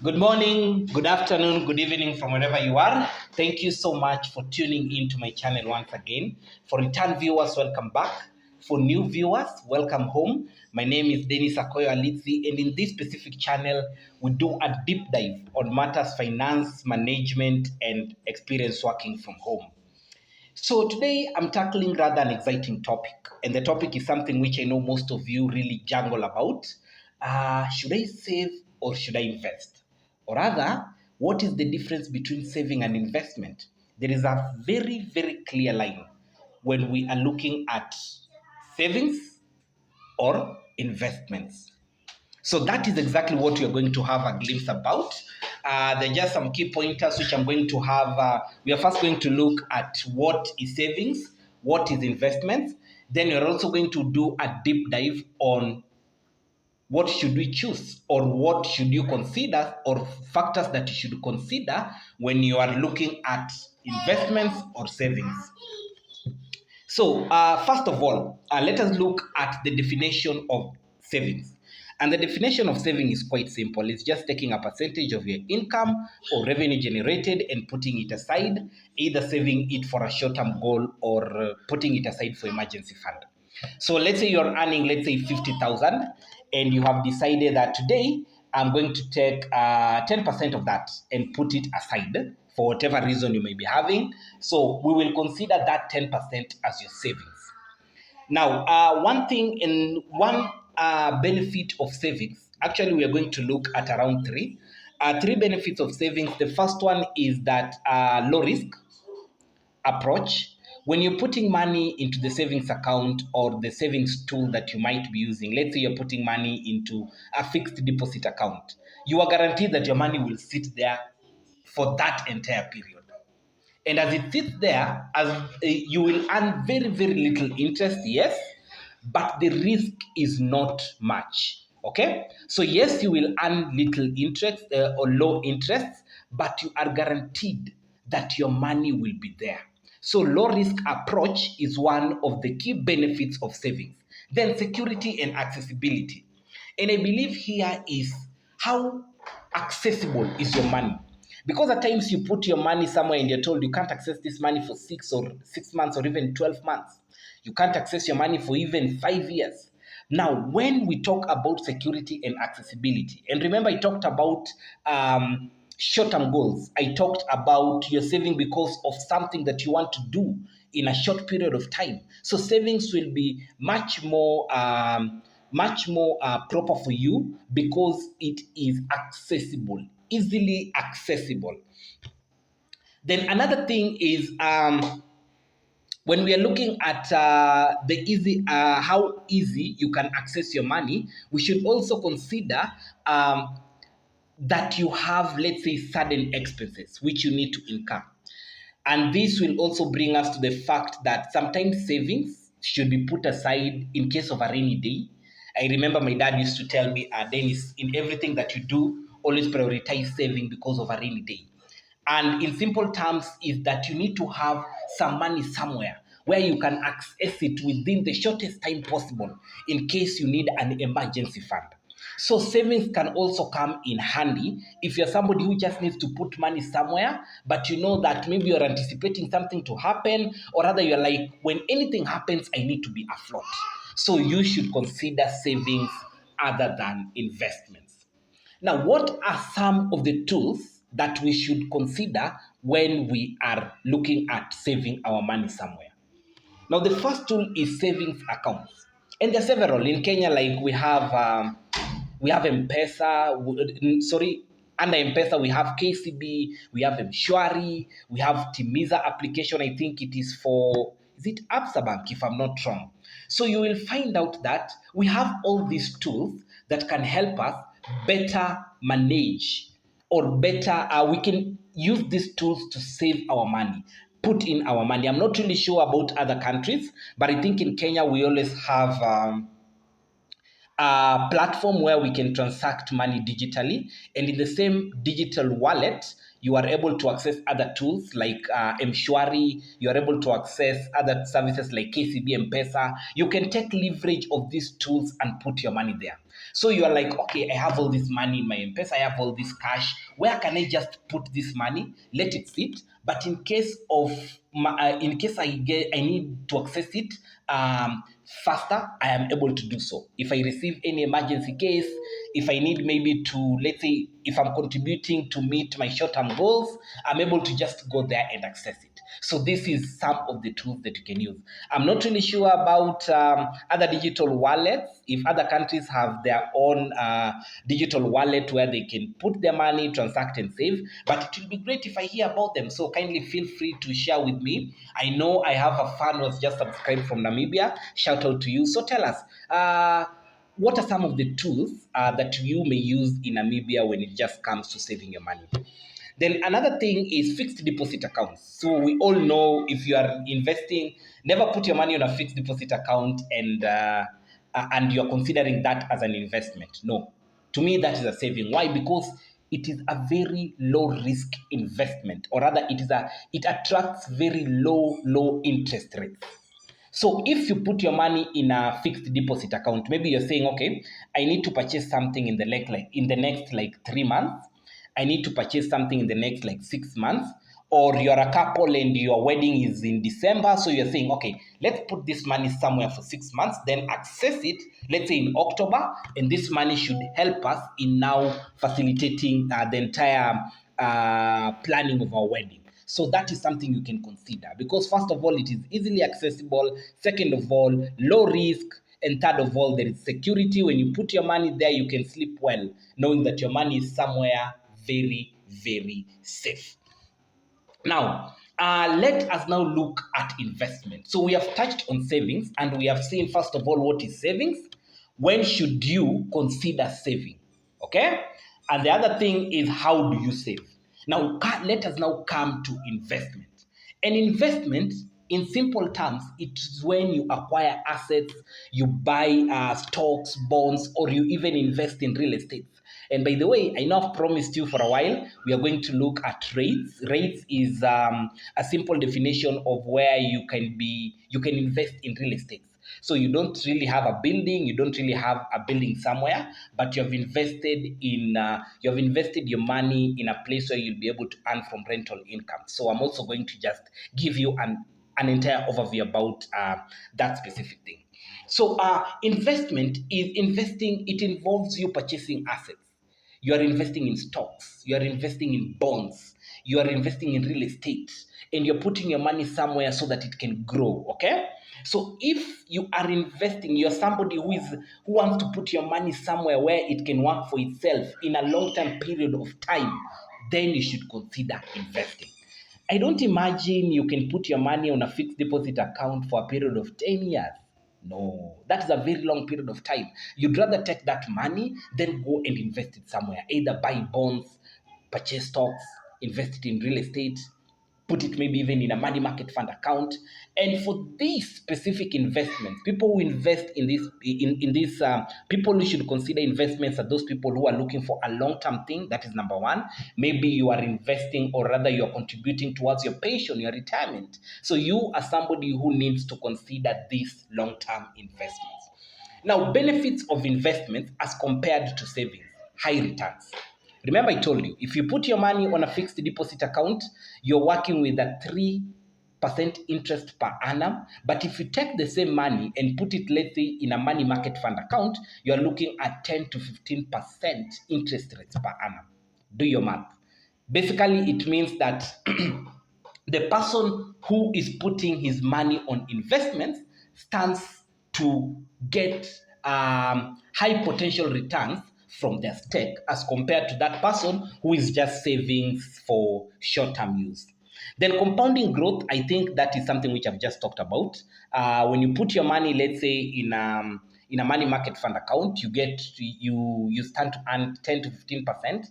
Good morning, good afternoon, good evening from wherever you are. Thank you so much for tuning in to my channel once again. For return viewers, welcome back. For new viewers, welcome home. My name is Dennis Akoyo Alitsi, and in this specific channel, we do a deep dive on matters finance, management, and experience working from home. So today I'm tackling rather an exciting topic, and the topic is something which I know most of you really jangle about. Should I save or should I invest? Or rather, what is the difference between saving and investment? There is a very, very clear line when we are looking at savings or investments. So that is exactly what we are going to have a glimpse about. There are just some key pointers which I'm going to have. We are first going to look at what is savings, what is investments. Then we're also going to do a deep dive on what should we choose or what should you consider or factors that you should consider when you are looking at investments or savings. So, first of all, let us look at the definition of savings. And the definition of saving is quite simple. It's just taking a percentage of your income or revenue generated and putting it aside, either saving it for a short-term goal or putting it aside for emergency fund. So let's say you're earning, let's say 50,000, and you have decided that today I'm going to take 10% of that and put it aside for whatever reason you may be having. So we will consider that 10% as your savings. Now, one thing in one benefit of savings, actually, we are going to look at around three. Three benefits of savings. The first one is that low risk approach. When you're putting money into the savings account or the savings tool that you might be using, let's say you're putting money into a fixed deposit account, you are guaranteed that your money will sit there for that entire period. And as it sits there, you will earn very, very little interest, yes, but the risk is not much. Okay, so yes, you will earn little interest or low interest, but you are guaranteed that your money will be there. So low risk approach is one of the key benefits of savings. Then security and accessibility. And I believe here is how accessible is your money. Because at times you put your money somewhere and you're told you can't access this money for 6 months or even 12 months. You can't access your money for even 5 years. Now, when we talk about security and accessibility, and remember, I talked about short-term goals. I talked about your saving because of something that you want to do in a short period of time. So savings will be much more proper for you because it is accessible, easily accessible. Then another thing is when we are looking at how easy you can access your money, we should also consider that you have, let's say, sudden expenses which you need to incur. And this will also bring us to the fact that sometimes savings should be put aside in case of a rainy day. I remember my dad used to tell me, Dennis, in everything that you do, always prioritize saving because of a rainy day. And in simple terms, is that you need to have some money somewhere where you can access it within the shortest time possible in case you need an emergency fund. So savings can also come in handy if you're somebody who just needs to put money somewhere, but you know that maybe you're anticipating something to happen, or rather you're like, when anything happens, I need to be afloat. So you should consider savings other than investments. Now, what are some of the tools that we should consider when we are looking at saving our money somewhere? Now, the first tool is savings accounts, and there are several in Kenya. Like we have M-Pesa. Sorry, under M-Pesa we have KCB, we have Mshwari, we have Timiza application. I think it is for, is it Absa Bank if I'm not wrong. So you will find out that we have all these tools that can help us better manage or better, we can use these tools to save our money, put in our money. I'm not really sure about other countries, but I think in Kenya we always have a platform where we can transact money digitally, and in the same digital wallet you are able to access other tools like Mshwari. You are able to access other services like KCB, M-Pesa. You can take leverage of these tools and put your money there. So you are like, okay, I have all this money in my M-Pesa, I have all this cash. Where can I just put this money? Let it sit. But in case of in case I need to access it faster, I am able to do so. If I receive any emergency case, if I need maybe to, let's say, if I'm contributing to meet my short-term goals, I'm able to just go there and access it. So this is some of the tools that you can use. I'm not really sure about other digital wallets, if other countries have their own digital wallet where they can put their money, transact and save, but it will be great if I hear about them. So kindly feel free to share with me. I know I have a fan who's just subscribed from Namibia. Shout out to you. So tell us, what are some of the tools that you may use in Namibia when it just comes to saving your money? Then another thing is fixed deposit accounts. So we all know, if you are investing, never put your money on a fixed deposit account and you're considering that as an investment. No, to me that is a saving. Why? Because it is a very low risk investment, or rather it attracts very low interest rates. So if you put your money in a fixed deposit account, maybe you're saying, okay, I need to purchase something in the next 3 months. I need to purchase something in the next 6 months. Or you're a couple and your wedding is in December. So you're saying, okay, let's put this money somewhere for 6 months, then access it, let's say in October. And this money should help us in now facilitating the entire planning of our wedding. So that is something you can consider, because first of all, it is easily accessible. Second of all, low risk. And third of all, there is security. When you put your money there, you can sleep well, knowing that your money is somewhere very safe. Now, let us now look at investment. So we have touched on savings, and we have seen, first of all, what is savings. When should you consider saving? Okay? And the other thing is, how do you save? Now, let us now come to investment. An investment, in simple terms, it is when you acquire assets, you buy stocks, bonds, or you even invest in real estate. And by the way, I know I've promised you for a while, we are going to look at rates. Rates is a simple definition of where you can invest in real estate. So you don't really have a building, you don't really have a building somewhere, but you have invested your money in a place where you'll be able to earn from rental income. So I'm also going to just give you an entire overview about that specific thing. So investment is investing. It involves you purchasing assets. You are investing in stocks, you are investing in bonds, you are investing in real estate, and you're putting your money somewhere so that it can grow. Okay? So if you are investing, you're somebody who wants to put your money somewhere where it can work for itself in a long-term period of time, then you should consider investing. I don't imagine you can put your money on a fixed deposit account for a period of 10 years. No, that is a very long period of time. You'd rather take that money, then go and invest it somewhere. Either buy bonds, purchase stocks, invest it in real estate, put it maybe even in a money market fund account. And for these specific investments, people who invest in this people who should consider investments are those people who are looking for a long-term thing. That is number one. Maybe you are investing, or rather you are contributing towards your pension, your retirement. So you are somebody who needs to consider these long-term investments. Now, benefits of investments as compared to savings: high returns. Remember, I told you, if you put your money on a fixed deposit account, you're working with a 3% interest per annum. But if you take the same money and put it, let's say, in a money market fund account, you're looking at 10 to 15% interest rates per annum. Do your math. Basically, it means that the person who is putting his money on investments stands to get high potential returns from their stake, as compared to that person who is just savings for short-term use. Then compounding growth, I think that is something which I've just talked about. When you put your money, let's say, in a money market fund account, you stand to earn 10 to 15%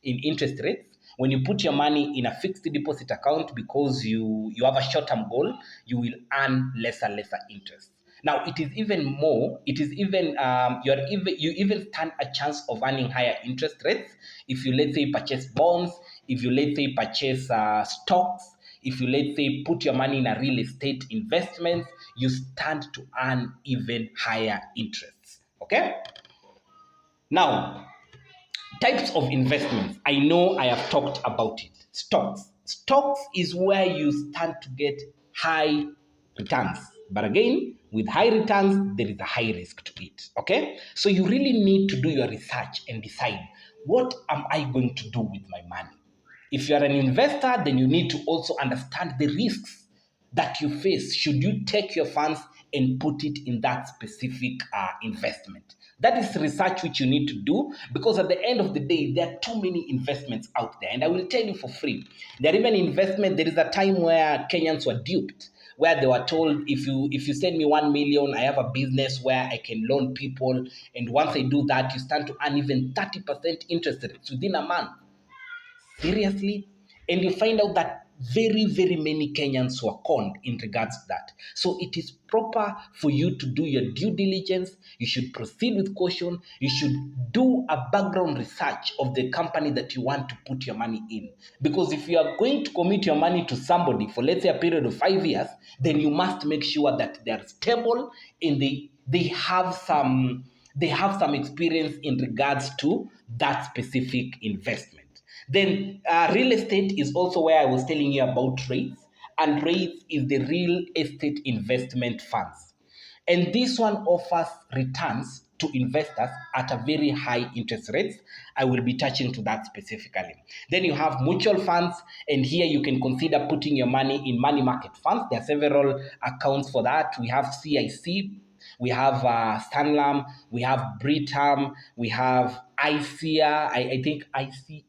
in interest rates. When you put your money in a fixed deposit account, because you have a short-term goal, you will earn lesser interest. Now, it is even more. It is even you even stand a chance of earning higher interest rates if you, let's say, purchase bonds, if you, let's say, purchase stocks, if you, let's say, put your money in a real estate investments, you stand to earn even higher interests. Okay. Now, types of investments. I know I have talked about it. Stocks. Stocks is where you stand to get high returns. But again, with high returns, there is a high risk to it. Okay? So you really need to do your research and decide, what am I going to do with my money? If you are an investor, then you need to also understand the risks that you face should you take your funds and put it in that specific investment. That is research which you need to do, because at the end of the day, there are too many investments out there. And I will tell you for free, there are even investment. There is a time where Kenyans were duped, where they were told, if you send me 1 million, I have a business where I can loan people, and once I do that, you stand to earn even 30% interest rates within a month. Seriously? And you find out that very, very many Kenyans were conned in regards to that. So it is proper for you to do your due diligence. You should proceed with caution. You should do a background research of the company that you want to put your money in. Because if you are going to commit your money to somebody for, let's say, a period of 5 years, then you must make sure that they are stable and they have some experience in regards to that specific investment. Then real estate is also where I was telling you about REITs, and REITs is the real estate investment funds. And this one offers returns to investors at a very high interest rates. I will be touching to that specifically. Then you have mutual funds, and here you can consider putting your money in money market funds. There are several accounts for that. We have CIC, we have Sanlam, we have Britam, we have ICEA, I think ICEA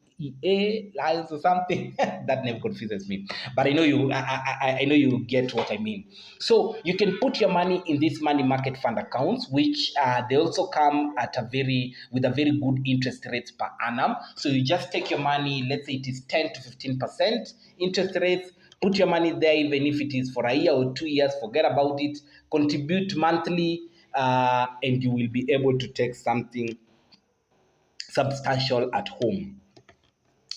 Lions or something. That name confuses me, but I know you get what I mean. So you can put your money in these money market fund accounts, which they also come at with a very good interest rates per annum. So you just take your money, let's say it is 10 to 15% interest rates. Put your money there, even if it is for a year or 2 years, forget about it. Contribute monthly, and you will be able to take something substantial at home.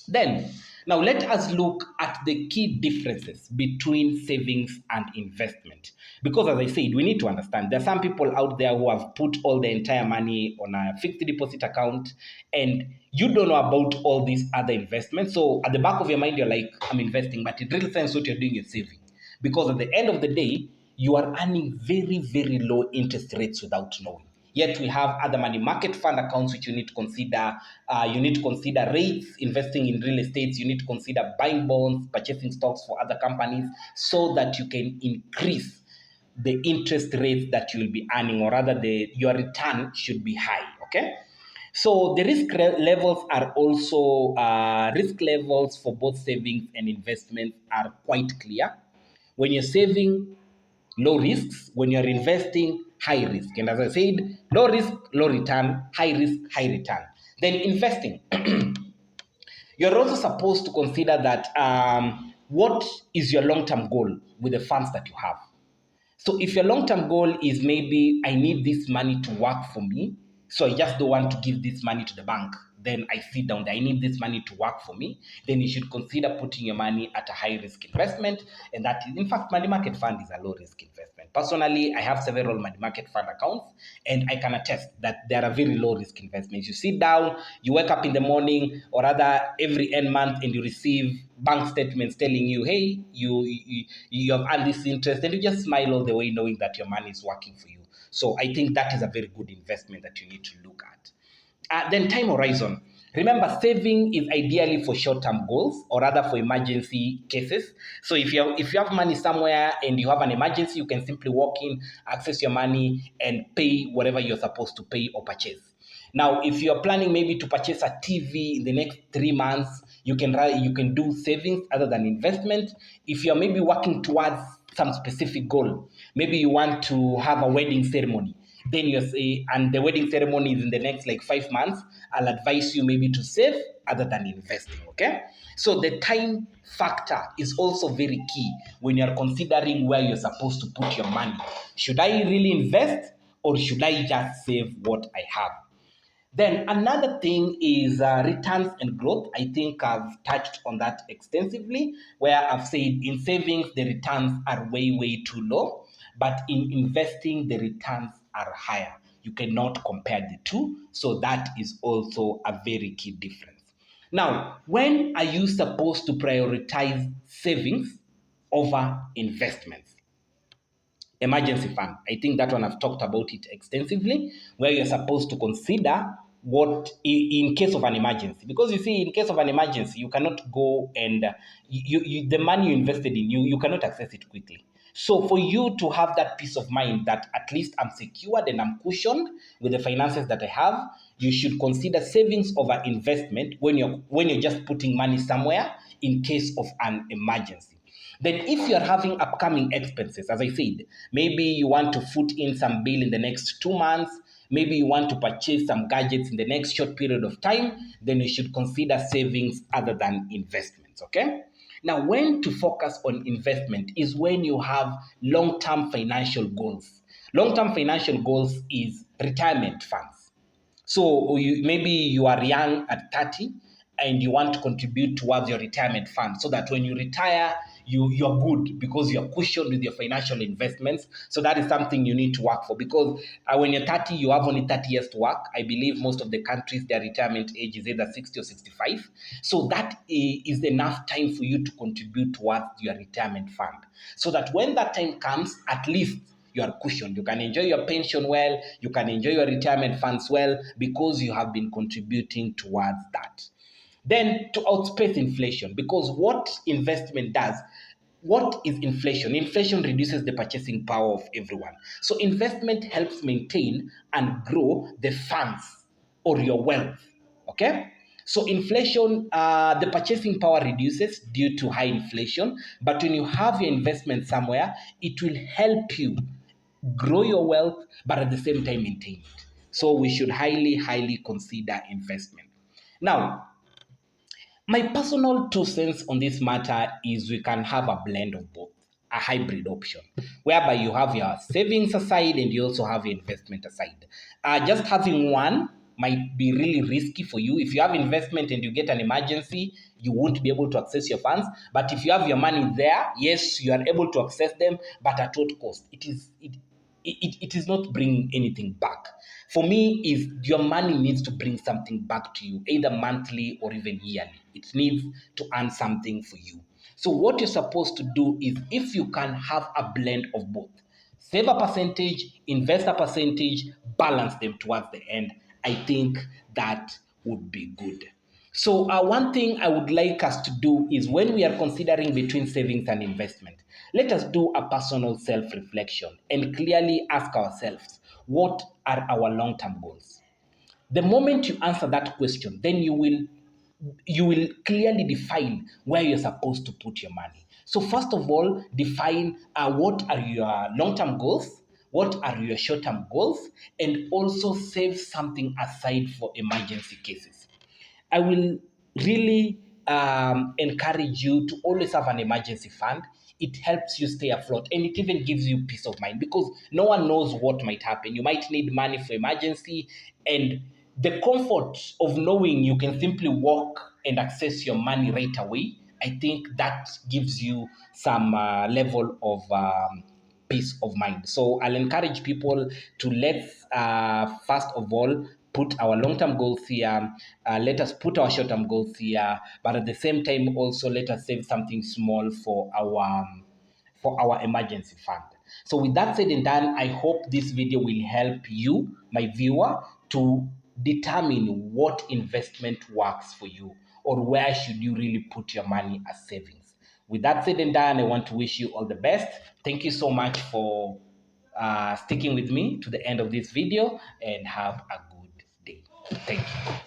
Then, now let us look at the key differences between savings and investment. Because as I said, we need to understand there are some people out there who have put all their entire money on a fixed deposit account, and you don't know about all these other investments. So at the back of your mind, you're like, I'm investing, but in real sense, what you're doing is saving. Because at the end of the day, you are earning very, very low interest rates without knowing. Yet we have other money market fund accounts which you need to consider. You need to consider rates, investing in real estate. You need to consider buying bonds, purchasing stocks for other companies, so that you can increase the interest rates that you will be earning, or rather, your return should be high. Okay. So the levels are also risk levels for both savings and investments are quite clear. When you're saving, low risks. When you're investing, high risk. And as I said, low risk, low return, high risk, high return. Then investing. You're also supposed to consider that what is your long-term goal with the funds that you have. So if your long-term goal is maybe I need this money to work for me, so I just don't want to give this money to the bank, then I sit down there, I need this money to work for me, then you should consider putting your money at a high risk investment. And that is, in fact, money market fund is a low risk investment. Personally, I have several money market fund accounts, and I can attest that they are a very low risk investments. You sit down, you wake up in the morning, or rather every end month, and you receive bank statements telling you, hey, you have earned this interest, and you just smile all the way knowing that your money is working for you. So I think that is a very good investment that you need to look at. Then time horizon. Remember, saving is ideally for short-term goals, or rather for emergency cases. So if you have money somewhere and you have an emergency, you can simply walk in, access your money, and pay whatever you're supposed to pay or purchase. Now, if you're planning maybe to purchase a TV in the next 3 months, you can do savings other than investment. If you're maybe working towards some specific goal, maybe you want to have a wedding ceremony, then you say, and the wedding ceremony is in the next like 5 months, I'll advise you maybe to save other than investing. Okay. So the time factor is also very key when you're considering where you're supposed to put your money. Should I really invest, or should I just save what I have? Then another thing is returns and growth. I think I've touched on that extensively, where I've said in savings, the returns are way, way too low, but in investing, the returns are higher. You cannot compare the two. So that is also a very key difference. Now, when are you supposed to prioritize savings over investments? Emergency fund. I think that one I've talked about it extensively, where you're supposed to consider what in case of an emergency. Because you see, in case of an emergency, you cannot go and the money you invested in you cannot access it quickly. So for you to have that peace of mind that at least I'm secured and I'm cushioned with the finances that I have, you should consider savings over investment when you're just putting money somewhere in case of an emergency. Then if you're having upcoming expenses, as I said, maybe you want to foot in some bill in the next 2 months, maybe you want to purchase some gadgets in the next short period of time, then you should consider savings other than investments, okay? Now, when to focus on investment is when you have long-term financial goals. Long-term financial goals is retirement funds. So maybe you are young at 30 and you want to contribute towards your retirement fund so that when you retire, you're good because you're cushioned with your financial investments. So that is something you need to work for because when you're 30, you have only 30 years to work. I believe most of the countries, their retirement age is either 60 or 65. So that is enough time for you to contribute towards your retirement fund so that when that time comes, at least you are cushioned. You can enjoy your pension well, you can enjoy your retirement funds well because you have been contributing towards that. Then to outpace inflation, because what investment does, what is inflation? Inflation reduces the purchasing power of everyone. So investment helps maintain and grow the funds or your wealth. Okay? So inflation, the purchasing power reduces due to high inflation, but when you have your investment somewhere, it will help you grow your wealth, but at the same time maintain it. So we should highly consider investment. Now, my personal 2 cents on this matter is we can have a blend of both, a hybrid option, whereby you have your savings aside and you also have your investment aside. Just having one might be really risky for you. If you have investment and you get an emergency, you won't be able to access your funds. But if you have your money there, yes, you are able to access them, but at what cost? It is not bringing anything back. For me, is your money needs to bring something back to you, either monthly or even yearly. It needs to earn something for you. So what you're supposed to do is if you can have a blend of both, save a percentage, invest a percentage, balance them towards the end, I think that would be good. So one thing I would like us to do is when we are considering between savings and investment, let us do a personal self-reflection and clearly ask ourselves, what are our long-term goals? The moment you answer that question, then you will clearly define where you're supposed to put your money. So first of all, define what are your long-term goals, what are your short-term goals, and also save something aside for emergency cases. I will really encourage you to always have an emergency fund. It helps you stay afloat and it even gives you peace of mind because no one knows what might happen. You might need money for emergency, and the comfort of knowing you can simply walk and access your money right away, I think that gives you some level of peace of mind. So I'll encourage people to let's first of all put our long-term goals here. Let us put our short-term goals here, but at the same time also let us save something small for our emergency fund. So with that said and done, I hope this video will help you, my viewer, to determine what investment works for you or where should you really put your money as savings. With that said and done, I want to wish you all the best. Thank you so much for sticking with me to the end of this video and have a good day. Thank you.